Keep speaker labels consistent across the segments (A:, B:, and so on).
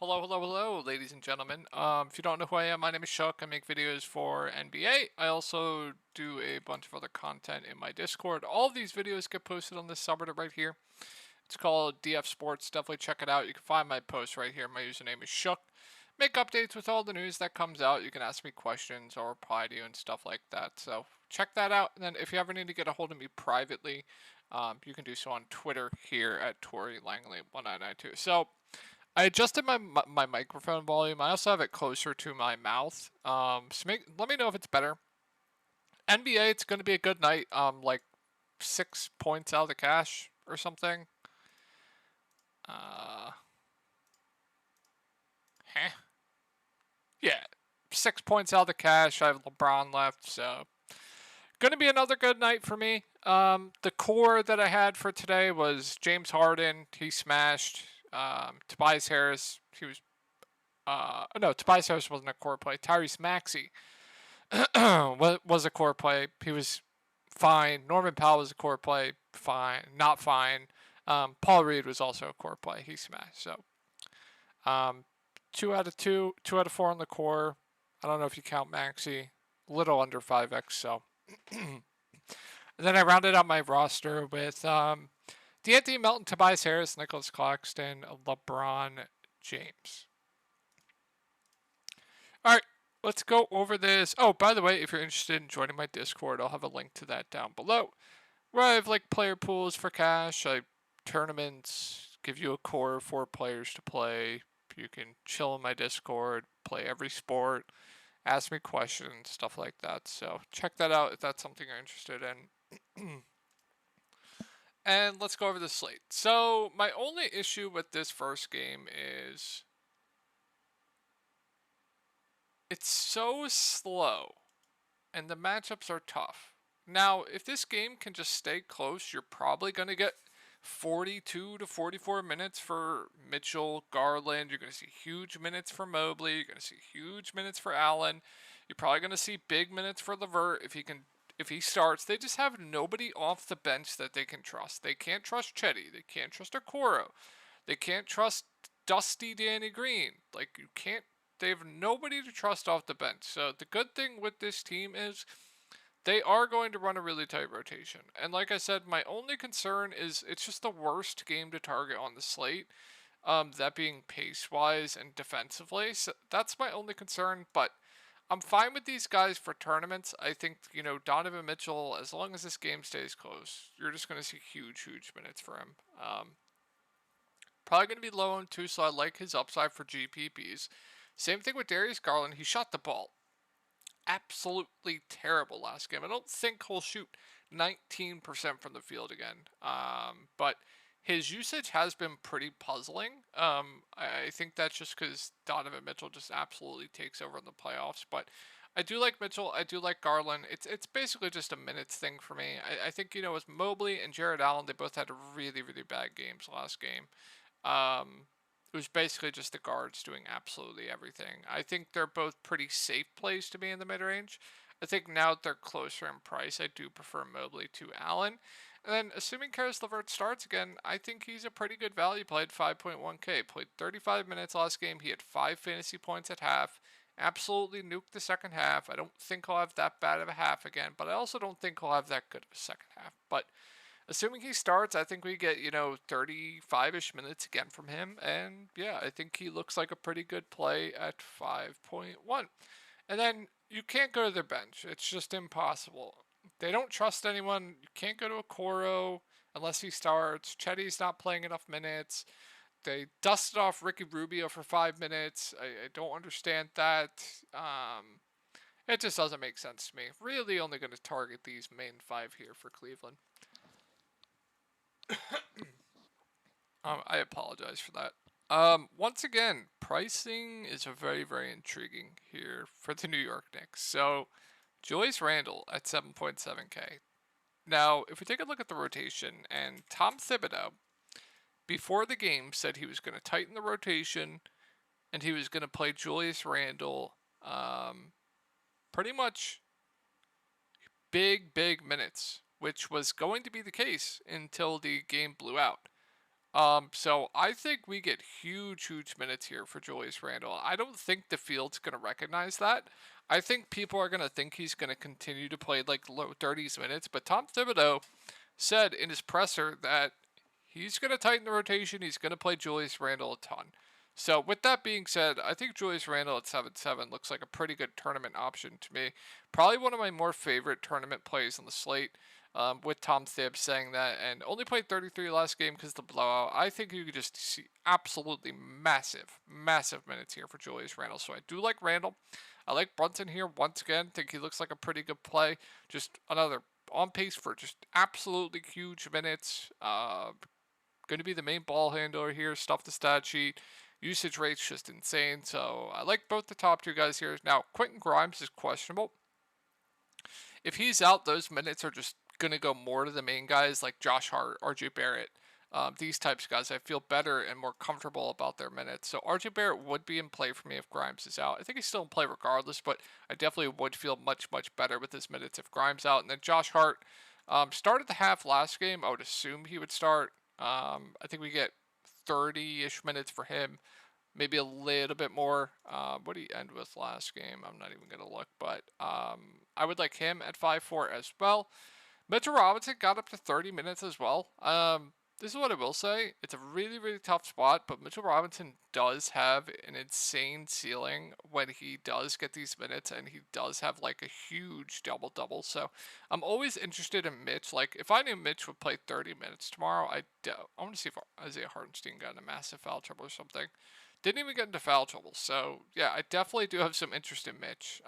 A: Hello, hello, hello, ladies and gentlemen. If you don't know who I am, my name is Chuck. I make videos for NBA. I also do a bunch of other content in my Discord. All of these videos get posted on this subreddit right here. It's called DF Sports. Definitely check it out. You can find my post right here. My username is Shuck. Make updates with all the news that comes out. You can ask me questions or reply to you and stuff like that. So check that out. And then if you ever need to get a hold of me privately, you can do so on Twitter here at Tori Langley 1992. So I adjusted my microphone volume. I also have it closer to my mouth. Let me know if it's better. NBA, it's going to be a good night. Like 6 points out of the cash or something. Uh, Heh. Yeah, 6 points out of the cash. I have LeBron left, so going to be another good night for me. The core that I had for today was James Harden. He smashed. Tobias Harris. He was no, Tobias Harris wasn't a core play. Tyrese Maxey was a core play. He was fine. Norman Powell was a core play. Fine. Not fine. Paul Reed was also a core play. He smashed. So, um, 2 out of 2, 2 out of 4 on the core. I don't know if you count Maxey. A little under 5x. So, and then I rounded out my roster with D'Anthony Melton, Tobias Harris, Nicholas Claxton, LeBron James. All right, let's go over this. Oh, by the way, if you're interested in joining my Discord, I'll have a link to that down below. Where I have like player pools for cash, tournaments, give you a core of 4 players to play. You can chill in my Discord, play every sport, ask me questions, stuff like that. So check that out if that's something you're interested in. And let's go over the slate. So my only issue with this first game is it's so slow and the matchups are tough. Now, if this game can just stay close, you're probably going to get 42 to 44 minutes for Mitchell, Garland. You're going to see huge minutes for Mobley. You're going to see huge minutes for Allen. You're probably going to see big minutes for LeVert if he starts. They just have nobody off the bench that they can trust. They can't trust Chetty. They can't trust Okoro. They can't trust Dusty Danny Green. Like you can't. They have nobody to trust off the bench. So the good thing with this team is they are going to run a really tight rotation. And like I said, my only concern is it's just the worst game to target on the slate. That being pace wise and defensively. So that's my only concern. But I'm fine with these guys for tournaments. I think, Donovan Mitchell, as long as this game stays close, you're just going to see huge, huge minutes for him. Probably going to be low on too, so I like his upside for GPPs. Same thing with Darius Garland. He shot the ball absolutely terrible last game. I don't think he'll shoot 19% from the field again. But his usage has been pretty puzzling. I think that's just because Donovan Mitchell just absolutely takes over in the playoffs. But I do like Mitchell. I do like Garland. It's basically just a minutes thing for me. I think with Mobley and Jared Allen, they both had really really bad games last game. It was basically just the guards doing absolutely everything. I think they're both pretty safe plays to be in the mid range. I think now that they're closer in price, I do prefer Mobley to Allen. And then, assuming Karis LeVert starts again, I think he's a pretty good value play at 5.1K. Played 35 minutes last game. He had 5 fantasy points at half. Absolutely nuked the second half. I don't think he'll have that bad of a half again, but I also don't think he'll have that good of a second half. But assuming he starts, I think we get, 35-ish minutes again from him. And yeah, I think he looks like a pretty good play at 5.1. And then you can't go to their bench. It's just impossible. They don't trust anyone. You can't go to Okoro unless he starts. Chetty's not playing enough minutes. They dusted off Ricky Rubio for 5 minutes. I don't understand that. It just doesn't make sense to me. Really only going to target these main 5 here for Cleveland. I apologize for that. Once again, pricing is a very, very intriguing here for the New York Knicks. So, Julius Randle at 7.7K. Now, if we take a look at the rotation, and Tom Thibodeau, before the game, said he was going to tighten the rotation and he was going to play Julius Randle pretty much big, big minutes, which was going to be the case until the game blew out. So I think we get huge minutes here for Julius Randle. I don't think the field's going to recognize that. I think people are going to think he's going to continue to play like low 30s minutes, but Tom Thibodeau said in his presser that he's going to tighten the rotation. He's going to play Julius Randle a ton. So with that being said, I think Julius Randle at 7-7 looks like a pretty good tournament option to me. Probably one of my more favorite tournament plays on the slate. With Tom Thibs saying that, and only played 33 last game because of the blowout. I think you could just see absolutely massive minutes here for Julius Randle. So I do like Randle. I like Brunson here once again. Think he looks like a pretty good play. Just another on pace for just absolutely huge minutes. Going to be the main ball handler here. Stuff the stat sheet. Usage rate's just insane. So I like both the top two guys here. Now Quentin Grimes is questionable. If he's out, those minutes are just going to go more to the main guys like Josh Hart, RJ Barrett, these types of guys. I feel better and more comfortable about their minutes. So RJ Barrett would be in play for me if Grimes is out. I think he's still in play regardless, but I definitely would feel much better with his minutes if Grimes out. And then Josh Hart started the half last game. I would assume he would start. I think we get 30-ish minutes for him, maybe a little bit more. What did he end with last game? I'm not even going to look, but I would like him at 5-4 as well. Mitchell Robinson got up to 30 minutes as well. This is what I will say. It's a really tough spot, but Mitchell Robinson does have an insane ceiling when he does get these minutes, and he does have like a huge double-double. So I'm always interested in Mitch. Like, if I knew Mitch would play 30 minutes tomorrow, I want to see if Isaiah Hartenstein got in a massive foul trouble or something. Didn't even get into foul trouble. So, yeah, I definitely do have some interest in Mitch.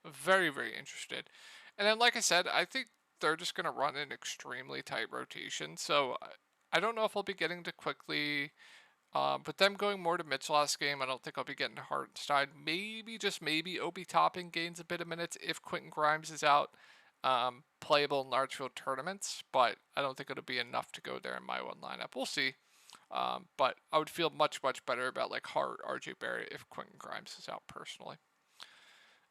A: Very interested. And then, like I said, I think they're just going to run an extremely tight rotation. So, I don't know if I'll be getting to quickly. But them going more to Mitch last game, I don't think I'll be getting to Hartenstein. Maybe, just maybe, Obi Toppin gains a bit of minutes if Quentin Grimes is out. Playable in large field tournaments. But I don't think it'll be enough to go there in my one lineup. We'll see. But I would feel much better about like Hart, RJ Barrett if Quentin Grimes is out personally.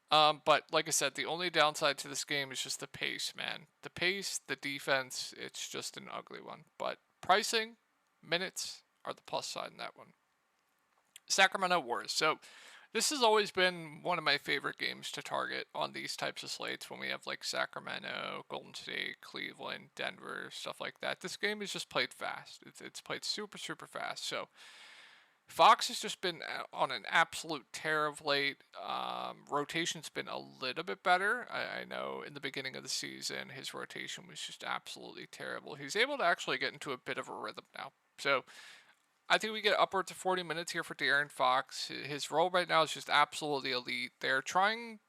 A: But like I said, the only downside to this game is just the pace, man. The pace, the defense, it's just an ugly one. But pricing, minutes are the plus side in that one. Sacramento Warriors. So this has always been one of my favorite games to target on these types of slates when we have like Sacramento, Golden State, Cleveland, Denver, stuff like that. This game is just played fast. It's played super fast. So Fox has just been on an absolute tear of late. Rotation's been a little bit better. I know in the beginning of the season, his rotation was just absolutely terrible. He's able to actually get into a bit of a rhythm now. So I think we get upwards of 40 minutes here for De'Aaron Fox. His role right now is just absolutely elite. They're trying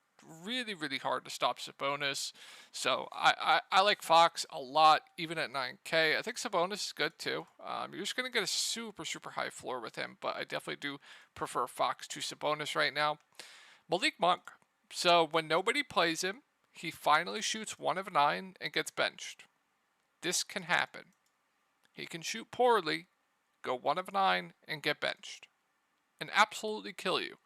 A: really hard to stop Sabonis. So I like Fox a lot, even at 9K. I think Sabonis is good too. You're just going to get a super high floor with him, but I definitely do prefer Fox to Sabonis right now. Malik Monk. So when nobody plays him, he finally shoots 1 of 9 and gets benched. This can happen. He can shoot poorly, go 1 of 9, and get benched. And absolutely kill you.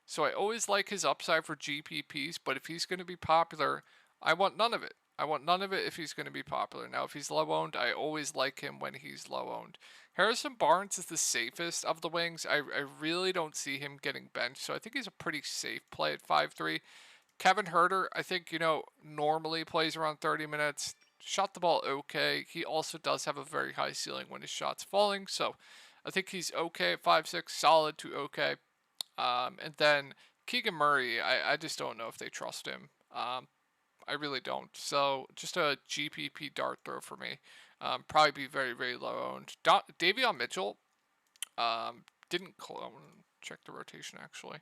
A: So I always like his upside for GPPs, but if he's going to be popular, I want none of it. I want none of it if he's going to be popular. Now, if he's low-owned, I always like him when he's low-owned. Harrison Barnes is the safest of the wings. I really don't see him getting benched, so I think he's a pretty safe play at 5-3. Kevin Huerter, I think, normally plays around 30 minutes. Shot the ball okay. He also does have a very high ceiling when his shot's falling, so I think he's okay at 5-6, solid to okay. And then Keegan Murray, I just don't know if they trust him. I really don't. So just a GPP dart throw for me. Probably be very low owned. Davion Mitchell didn't close. I want to check the rotation actually.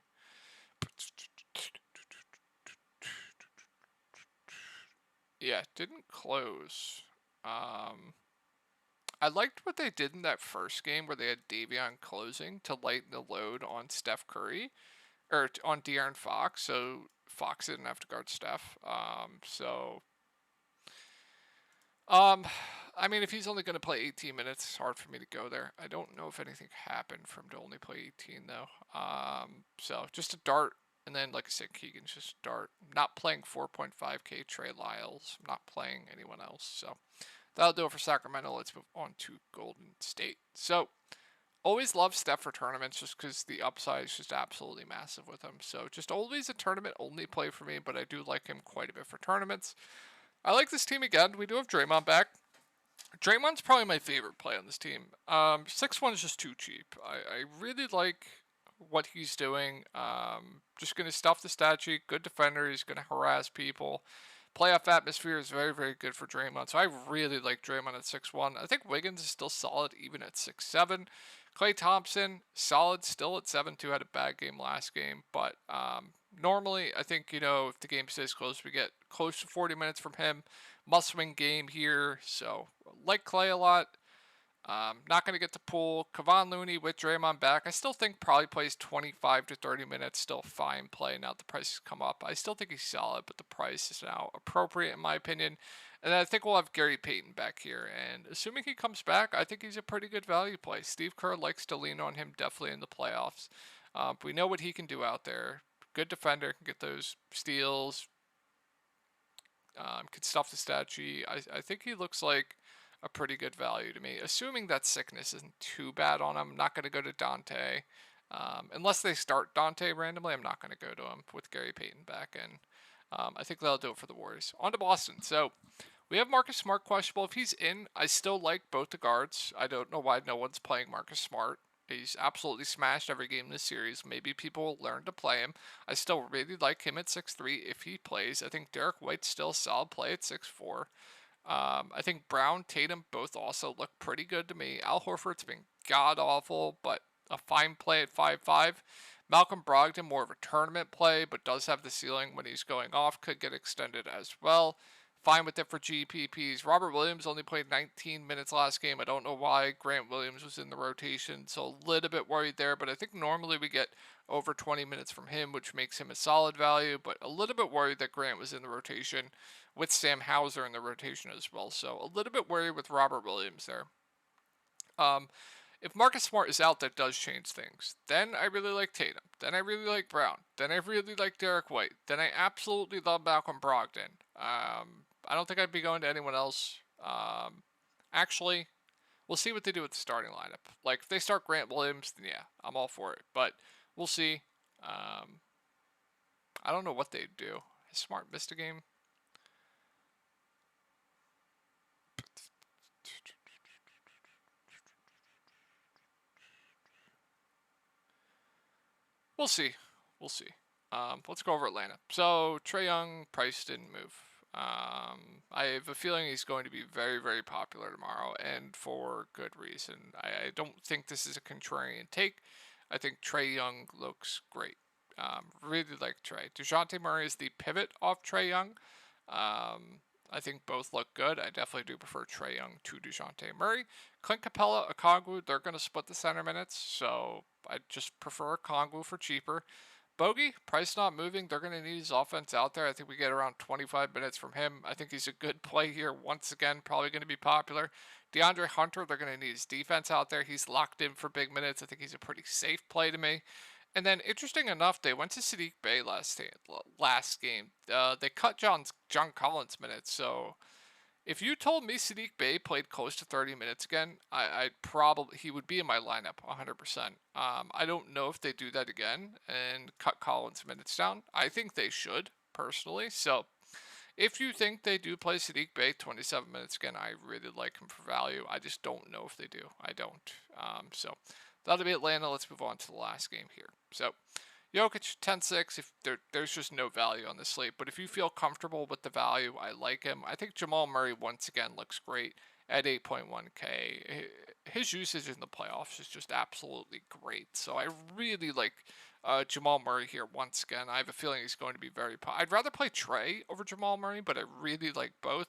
A: Yeah, didn't close. I liked what they did in that first game where they had Davion closing to lighten the load on Steph Curry, or on De'Aaron Fox, so Fox didn't have to guard Steph. I mean, if he's only going to play 18 minutes, it's hard for me to go there. I don't know if anything happened for him to only play 18, though. So just a dart, and then, like I said, Keegan's just a dart. I'm not playing 4.5K Trey Lyles. I'm not playing anyone else, so That'll do it for Sacramento. Let's move on to Golden State. So, always love Steph for tournaments just because the upside is just absolutely massive with him. So, just always a tournament only play for me, but I do like him quite a bit for tournaments. I like this team again. We do have Draymond back. Draymond's probably my favorite play on this team. 6-1 is just too cheap. I really like what he's doing. Just going to stuff the stat sheet. Good defender. He's going to harass people. Playoff atmosphere is very, very good for Draymond. So I really like Draymond at 6-1. I think Wiggins is still solid even at 6-7. Klay Thompson, solid still at 7-2. Had a bad game last game. But normally, I think, if the game stays close, we get close to 40 minutes from him. Must-win game here. So like Klay a lot. Not going to get to pull Kevon Looney with Draymond back. I still think probably plays 25 to 30 minutes. Still fine play. Now the price has come up. I still think he's solid, but the price is now appropriate in my opinion. And I think we'll have Gary Payton back here. And assuming he comes back, I think he's a pretty good value play. Steve Kerr likes to lean on him definitely in the playoffs. We know what he can do out there. Good defender, can get those steals. Can stuff the stat sheet. I think he looks like a pretty good value to me, assuming that sickness isn't too bad on him. I'm not going to go to Dante. Unless they start Dante randomly, I'm not going to go to him with Gary Payton back in. I think that'll do it for the Warriors. On to Boston. So we have Marcus Smart questionable. If he's in, I still like both the guards. I don't know why no one's playing Marcus Smart. He's absolutely smashed every game in this series. Maybe people will learn to play him. I still really like him at 6'3" if he plays. I think Derek White's still a solid play at 6'4". I think Brown, Tatum both also look pretty good to me. Al Horford's been god-awful, but a fine play at 5'5". Malcolm Brogdon, more of a tournament play, but does have the ceiling when he's going off. Could get extended as well. Fine with it for GPPs. Robert Williams only played 19 minutes last game. I don't know why. Grant Williams was in the rotation, so a little bit worried there. But I think normally we get over 20 minutes from him, which makes him a solid value. But a little bit worried that Grant was in the rotation with Sam Hauser in the rotation as well. So a little bit worried with Robert Williams there. If Marcus Smart is out, that does change things. Then I really like Tatum. Then I really like Brown. Then I really like Derek White. Then I absolutely love Malcolm Brogdon. I don't think I'd be going to anyone else. Actually, we'll see what they do with the starting lineup. Like, if they start Grant Williams, then yeah, I'm all for it. But we'll see. I don't know what they'd do. Has Smart missed a game? We'll see. We'll see. Let's go over Atlanta. So, Trae Young, price didn't move. I have a feeling he's going to be very, very popular tomorrow, and for good reason. I don't think this is a contrarian take. I think Trae Young looks great. Really like Trae. DeJounte Murray is the pivot off Trae Young. I think both look good. I definitely do prefer Trae Young to DeJounte Murray. Clint Capella, Okongwu, they're going to split the center minutes, so I just prefer Okongwu for cheaper. Bogey, price not moving. They're going to need his offense out there. I think we get around 25 minutes from him. I think he's a good play here. Once again, probably going to be popular. DeAndre Hunter, they're going to need his defense out there. He's locked in for big minutes. I think he's a pretty safe play to me. And then, interesting enough, they went to Sadiq Bey last game. They cut John Collins minutes. So, if you told me Sadiq Bey played close to 30 minutes again, he would be in my lineup 100%. I don't know if they do that again and cut Collins minutes down. I think they should, personally. So, if you think they do play Sadiq Bey 27 minutes again, I really like him for value. I just don't know if they do. I don't. So, that'll be Atlanta. Let's move on to the last game here. So, Jokic 10-6. If there's just no value on the slate, but if you feel comfortable with the value, I like him. I think Jamal Murray once again looks great at 8.1K. His usage in the playoffs is just absolutely great. So I really like Jamal Murray here once again. I have a feeling he's going to be very I'd rather play Trae over Jamal Murray, but I really like both.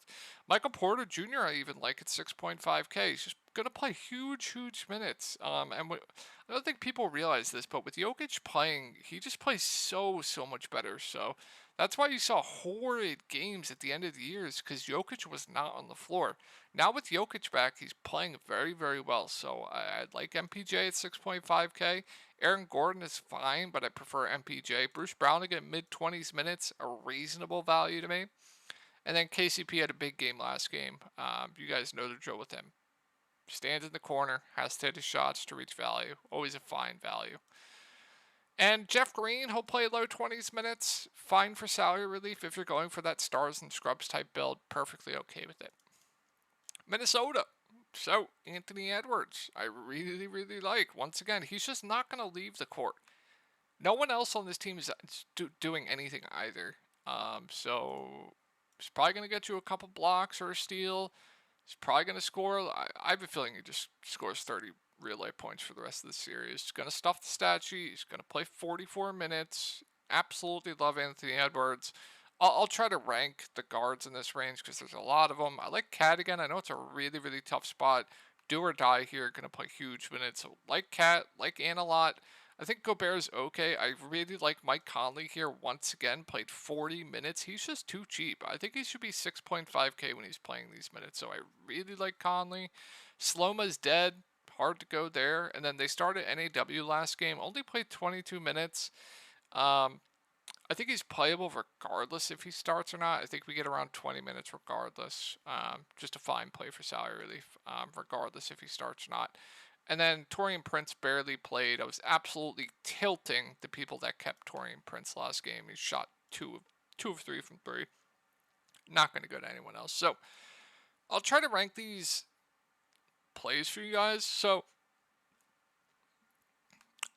A: Michael Porter Jr. I even like at 6.5K. He's just going to play huge minutes. I don't think people realize this, but with Jokic playing, he just plays so much better. So that's why you saw horrid games at the end of the years, because Jokic was not on the floor. Now with Jokic back, he's playing very, very well. So I'd like MPJ at 6.5K. Aaron Gordon is fine, but I prefer MPJ. Bruce Brown to get mid-20s minutes, a reasonable value to me. And then KCP had a big game last game. You guys know the drill with him. Stands in the corner, has to hit his shots to reach value. Always a fine value. And Jeff Green, he'll play low 20s minutes. Fine for salary relief if you're going for that stars and scrubs type build. Perfectly okay with it. Minnesota. So, Anthony Edwards, I really, really like. Once again, he's just not going to leave the court. No one else on this team is doing anything either. So, he's probably going to get you a couple blocks or a steal. He's probably going to score. I have a feeling he just scores 30 real life points for the rest of the series. He's going to stuff the stat sheet. He's going to play 44 minutes. Absolutely love Anthony Edwards. I'll try to rank the guards in this range because there's a lot of them. I like Cat again. I know it's a really, really tough spot. Do or die here. Going to play huge minutes. So like Cat, like Ann a lot. I think Gobert's okay. I really like Mike Conley here. Once again, played 40 minutes. He's just too cheap. I think he should be 6.5K when he's playing these minutes. So I really like Conley. Sloma's dead. Hard to go there. And then they started NAW last game. Only played 22 minutes. I think he's playable regardless if he starts or not. I think we get around 20 minutes regardless. Just a fine play for salary relief, regardless if he starts or not. And then Taurean Prince barely played. I was absolutely tilting the people that kept Taurean Prince last game. He shot two of three from three. Not going to go to anyone else. So I'll try to rank these plays for you guys. So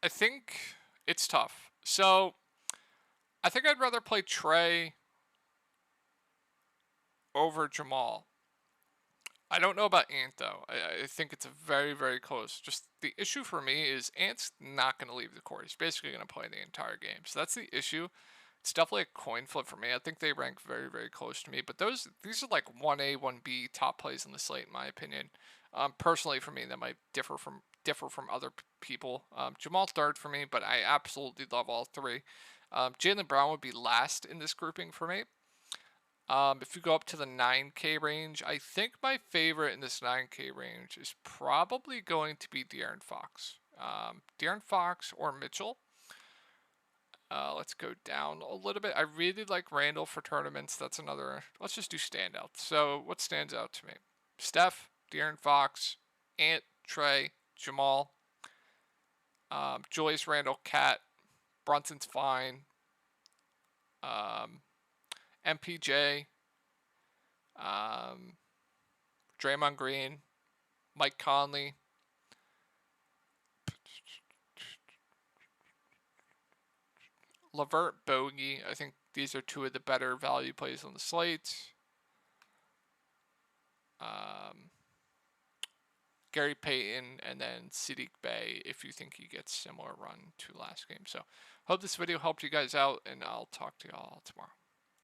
A: I think it's tough. So I think I'd rather play Trey over Jamal. I don't know about Ant, though. I think it's very, very close. Just the issue for me is Ant's not going to leave the court. He's basically going to play the entire game. So that's the issue. It's definitely a coin flip for me. I think they rank very, very close to me. But these are like 1A, 1B top plays on the slate, in my opinion. Personally, for me, that might differ from other people. Jamal third for me, but I absolutely love all three. Jaylen Brown would be last in this grouping for me. If you go up to the 9K range, I think my favorite in this 9K range is probably going to be De'Aaron Fox. De'Aaron Fox or Mitchell. Let's go down a little bit. I really like Randall for tournaments. That's another. Let's just do standouts. So what stands out to me? Steph, De'Aaron Fox, Ant, Trey, Jamal, Julius Randle, Cat, Brunson's fine. MPJ, Draymond Green, Mike Conley, LeVert, Bogey. I think these are two of the better value plays on the slate. Gary Payton, and then Sadiq Bey if you think he gets similar run to last game. So hope this video helped you guys out, and I'll talk to y'all tomorrow.